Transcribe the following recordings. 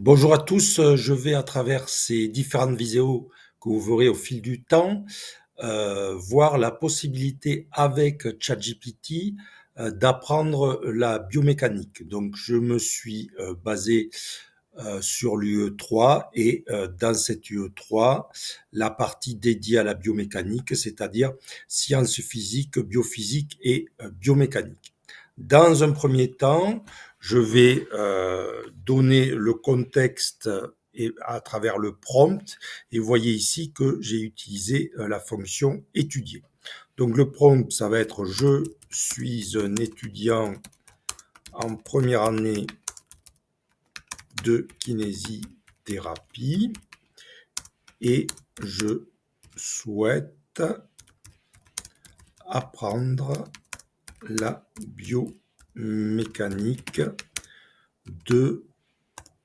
Bonjour à tous, je vais à travers ces différentes vidéos que vous verrez au fil du temps, voir la possibilité avec ChatGPT, d'apprendre la biomécanique. Donc je me suis, basé, sur l'UE3 et dans cette UE3, la partie dédiée à la biomécanique, c'est-à-dire sciences physiques, biophysique et biomécanique. Dans un premier temps, je vais donner le contexte et à travers le prompt. Et vous voyez ici que j'ai utilisé la fonction étudier. Donc le prompt, ça va être je suis un étudiant en première année de kinésithérapie et je souhaite apprendre la biomécanique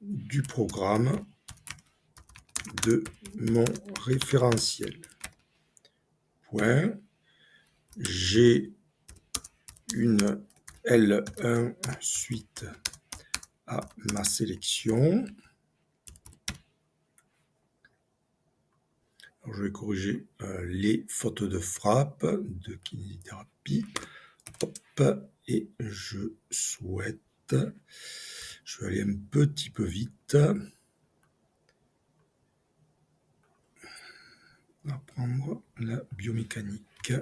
du programme de mon référentiel. Point. J'ai une L1 suite à ma sélection. Alors, je vais corriger les fautes de frappe de kinésithérapie. Hop, et je souhaite, je vais aller un petit peu vite, apprendre la biomécanique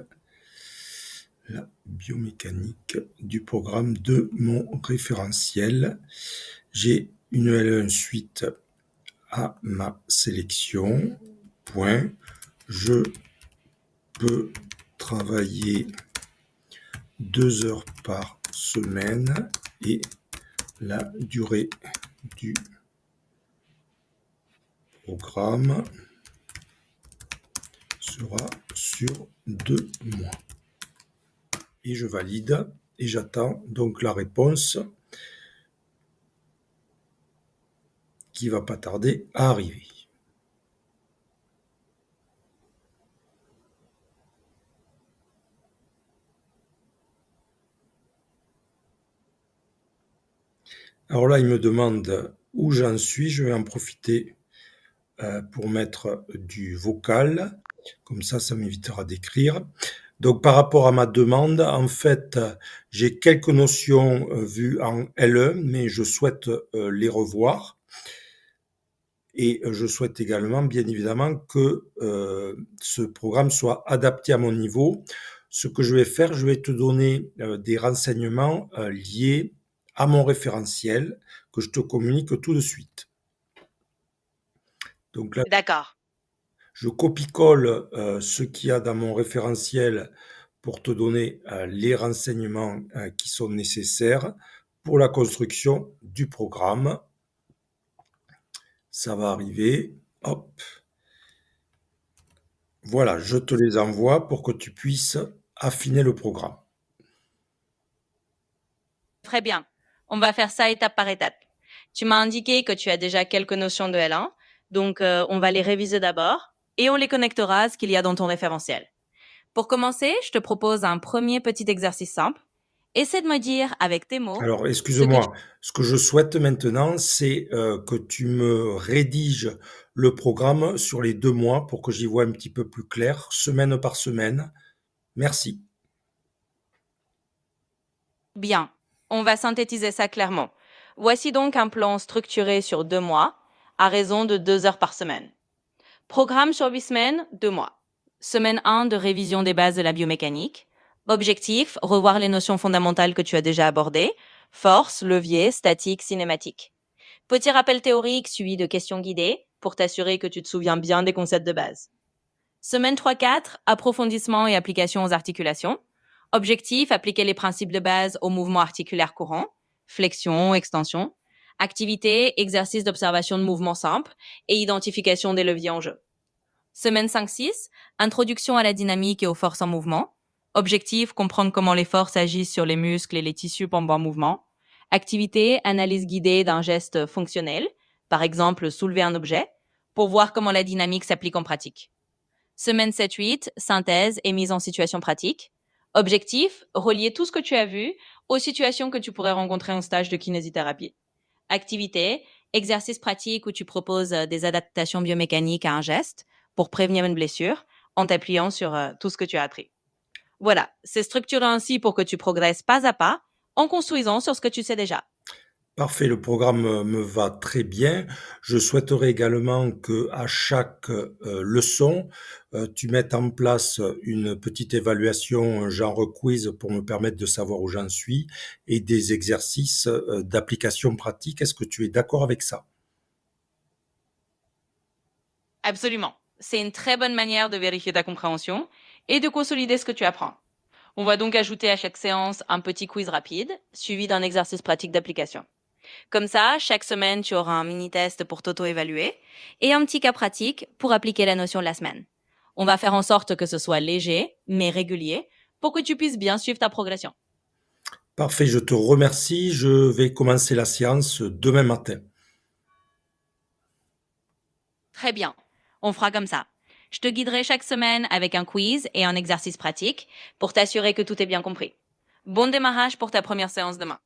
du programme de mon référentiel. J'ai une L1 suite à ma sélection. Point. Je peux travailler 2 heures par semaine et la durée du programme sera sur 2 mois. Et je valide et j'attends donc la réponse qui va pas tarder à arriver. Alors là, il me demande où j'en suis. Je vais en profiter pour mettre du vocal. Comme ça m'évitera d'écrire. Donc, par rapport à ma demande, en fait, j'ai quelques notions vues en L1, mais je souhaite les revoir. Et je souhaite également, bien évidemment, que ce programme soit adapté à mon niveau. Ce que je vais faire, je vais te donner des renseignements liés à mon référentiel que je te communique tout de suite. Donc là, D'accord. je copie-colle ce qu'il y a dans mon référentiel pour te donner les renseignements qui sont nécessaires pour la construction du programme. Ça va arriver. Hop. Voilà, je te les envoie pour que tu puisses affiner le programme. Très bien. On va faire ça étape par étape. Tu m'as indiqué que tu as déjà quelques notions de L1, donc on va les réviser d'abord et on les connectera à ce qu'il y a dans ton référentiel. Pour commencer, je te propose un premier petit exercice simple. Essaie de me dire avec tes mots Alors, ce que tu... excuse-moi, ce que je souhaite maintenant, c'est que tu me rédiges le programme sur les 2 mois pour que j'y vois un petit peu plus clair, semaine par semaine. Merci. Bien, on va synthétiser ça clairement. Voici donc un plan structuré sur 2 mois, à raison de 2 heures par semaine. Programme sur 8 semaines, 2 mois. Semaine 1 de révision des bases de la biomécanique. Objectif, revoir les notions fondamentales que tu as déjà abordées. Force, levier, statique, cinématique. Petit rappel théorique suivi de questions guidées pour t'assurer que tu te souviens bien des concepts de base. Semaine 3-4, approfondissement et application aux articulations. Objectif, appliquer les principes de base aux mouvements articulaires courants. Flexion, extension. Activité, exercice d'observation de mouvements simples et identification des leviers en jeu. Semaine 5-6, introduction à la dynamique et aux forces en mouvement. Objectif, comprendre comment les forces agissent sur les muscles et les tissus pendant un mouvement. Activité, analyse guidée d'un geste fonctionnel, par exemple soulever un objet, pour voir comment la dynamique s'applique en pratique. Semaine 7-8, synthèse et mise en situation pratique. Objectif, relier tout ce que tu as vu aux situations que tu pourrais rencontrer en stage de kinésithérapie. Activité, exercices pratiques où tu proposes des adaptations biomécaniques à un geste pour prévenir une blessure en t'appuyant sur tout ce que tu as appris. Voilà, c'est structuré ainsi pour que tu progresses pas à pas en construisant sur ce que tu sais déjà. Parfait, le programme, me va très bien. Je souhaiterais également qu'à chaque, leçon, tu mettes en place une petite évaluation, genre quiz pour me permettre de savoir où j'en suis et des exercices, d'application pratique. Est-ce que tu es d'accord avec ça? Absolument. C'est une très bonne manière de vérifier ta compréhension et de consolider ce que tu apprends. On va donc ajouter à chaque séance un petit quiz rapide, suivi d'un exercice pratique d'application. Comme ça, chaque semaine, tu auras un mini-test pour t'auto-évaluer et un petit cas pratique pour appliquer la notion de la semaine. On va faire en sorte que ce soit léger, mais régulier, pour que tu puisses bien suivre ta progression. Parfait, je te remercie. Je vais commencer la séance demain matin. Très bien. On fera comme ça. Je te guiderai chaque semaine avec un quiz et un exercice pratique pour t'assurer que tout est bien compris. Bon démarrage pour ta première séance demain.